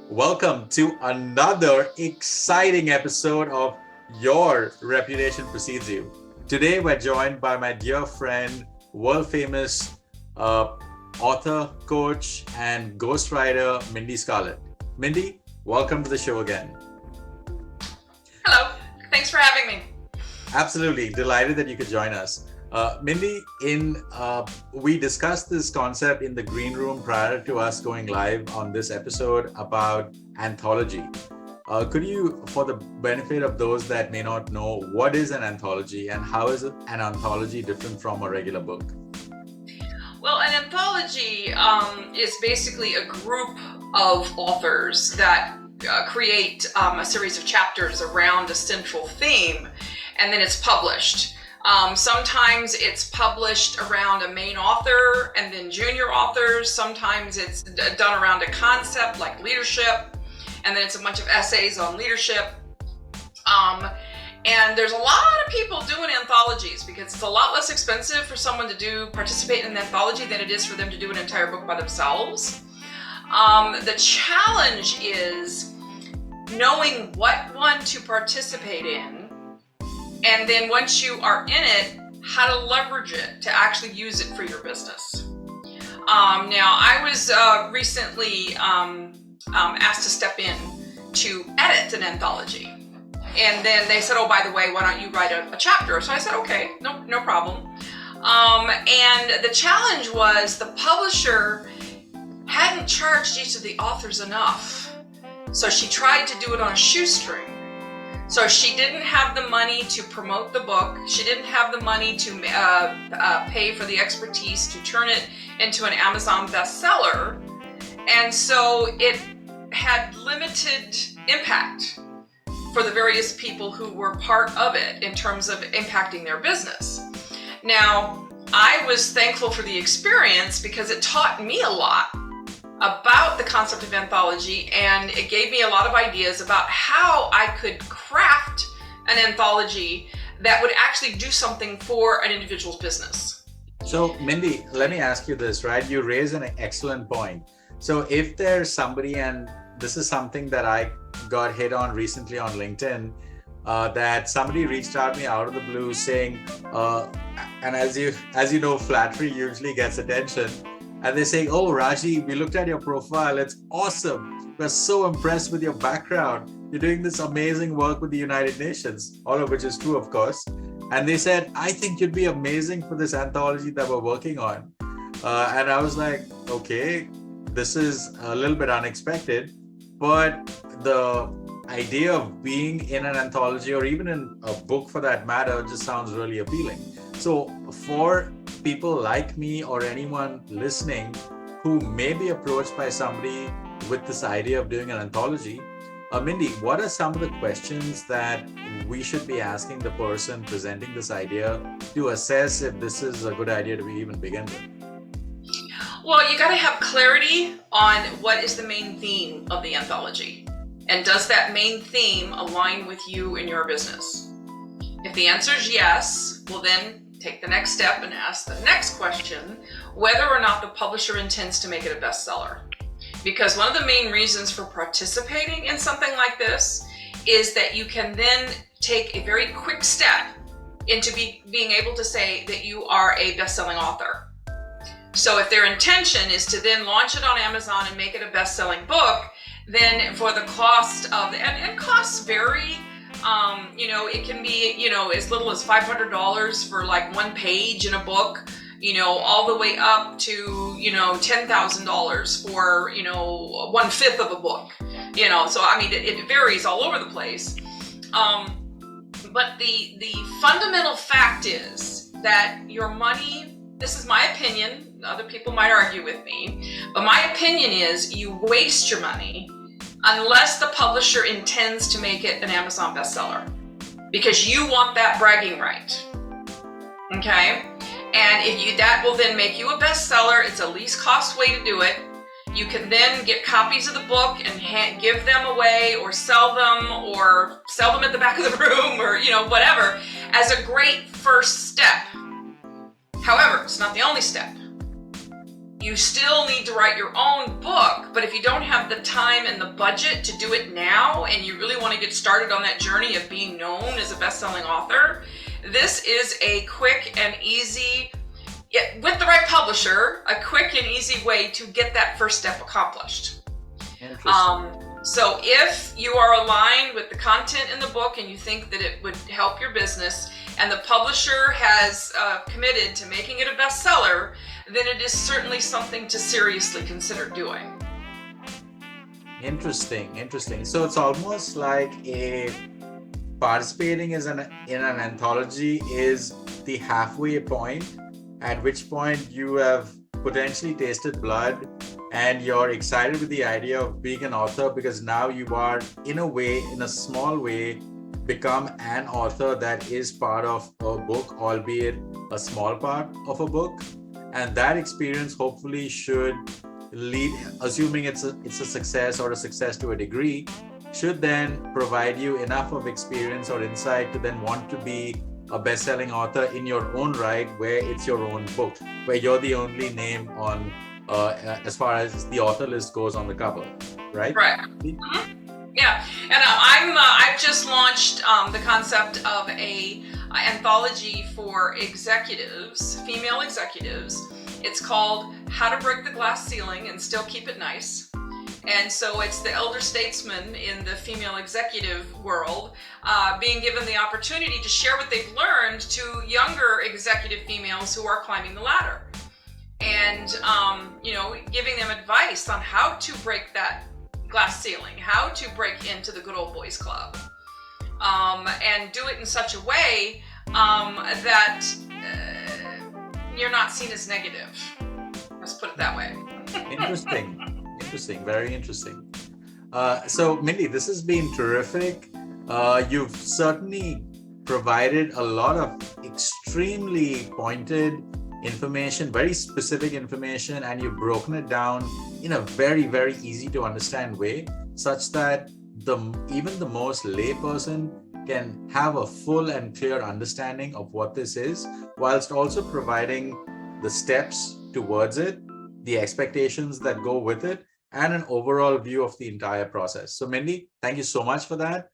Welcome to another exciting episode of Your Reputation Precedes You. Today, we're joined by my dear friend, world famous author, coach, and ghostwriter, Mindy Scarlett. Mindy, welcome to the show again. Hello, thanks for having me. Absolutely delighted that you could join us. Mindy, we discussed this concept in the green room prior to us going live on this episode about anthology. Could you, for the benefit of those that may not know, what is an anthology and how is an anthology different from a regular book? Well, an anthology is basically a group of authors that create a series of chapters around a central theme, and then it's published. Sometimes it's published around a main author and then junior authors. Sometimes it's done around a concept like leadership, and then it's a bunch of essays on leadership. And there's a lot of people doing anthologies because it's a lot less expensive for someone to participate in an anthology than it is for them to do an entire book by themselves. The challenge is knowing what one to participate in, and then once you are in it, how to leverage it to actually use it for your business. Now, I was recently asked to step in to edit an anthology. And then they said, oh, by the way, why don't you write a chapter? So I said, okay, no problem. And the challenge was the publisher hadn't charged each of the authors enough. So she tried to do it on a shoestring. So she didn't have the money to promote the book. She didn't have the money to pay for the expertise to turn it into an Amazon bestseller. And so it had limited impact for the various people who were part of it in terms of impacting their business. Now, I was thankful for the experience because it taught me a lot about the concept of anthology, and it gave me a lot of ideas about how I could craft an anthology that would actually do something for an individual's business. So, Mindy, let me ask you this, right? You raise an excellent point. So if there's somebody, and this is something that I got hit on recently on LinkedIn, that somebody reached out to me out of the blue saying, and as you know, flattery usually gets attention. And they say, oh, Raji, we looked at your profile. It's awesome. We're so impressed with your background. You're doing this amazing work with the United Nations, all of which is true, of course. And they said, I think you'd be amazing for this anthology that we're working on. And I was like, okay, this is a little bit unexpected, but the idea of being in an anthology or even in a book for that matter just sounds really appealing. So for people like me or anyone listening who may be approached by somebody with this idea of doing an anthology, Mindy, what are some of the questions that we should be asking the person presenting this idea to assess if this is a good idea to even begin with? Well, you got to have clarity on what is the main theme of the anthology. And does that main theme align with you and your business? If the answer is yes, well then take the next step and ask the next question, whether or not the publisher intends to make it a bestseller. Because one of the main reasons for participating in something like this is that you can then take a very quick step into being able to say that you are a best-selling author. So if their intention is to then launch it on Amazon and make it a best-selling book, then for the cost of, and costs vary, it can be, as little as $500 for like one page in a book, all the way up to, $10,000 for, 1/5 of a book, so I mean, it varies all over the place. But the fundamental fact is that your money, this is my opinion, other people might argue with me, but my opinion is you waste your money unless the publisher intends to make it an Amazon bestseller, because you want that bragging right, okay? And that will then make you a bestseller. It's a least cost way to do it. You can then get copies of the book and give them away or sell them at the back of the room or, whatever, as a great first step. However, it's not the only step. You still need to write your own book, but if you don't have the time and the budget to do it now, and you really want to get started on that journey of being known as a best-selling author, this is a quick and easy, with the right publisher, a quick and easy way to get that first step accomplished. So if you are aligned with the content in the book and you think that it would help your business, and the publisher has committed to making it a bestseller, then it is certainly something to seriously consider doing. Interesting. So it's almost like participating in an anthology is the halfway point, at which point you have potentially tasted blood and you're excited with the idea of being an author, because now you are, in a small way, become an author that is part of a book, albeit a small part of a book. And that experience hopefully should lead, assuming it's a success or a success to a degree, should then provide you enough of experience or insight to then want to be a best-selling author in your own right, where it's your own book, where you're the only name on as far as the author list goes on the cover, right? Right. Mm-hmm. Yeah, and I've just launched the concept of a anthology for executives, female executives. It's called How to Break the Glass Ceiling and Still Keep It Nice. And so it's the elder statesmen in the female executive world being given the opportunity to share what they've learned to younger executive females who are climbing the ladder. And, giving them advice on how to break that glass ceiling, how to break into the good old boys club, and do it in such a way that you're not seen as negative. Let's put it that way. Interesting, very interesting. So Mindy, this has been terrific. You've certainly provided a lot of extremely pointed information, very specific information, and you've broken it down in a very, very easy to understand way, such that even the most lay person can have a full and clear understanding of what this is, whilst also providing the steps towards it, the expectations that go with it, and an overall view of the entire process. So Mindy, thank you so much for that.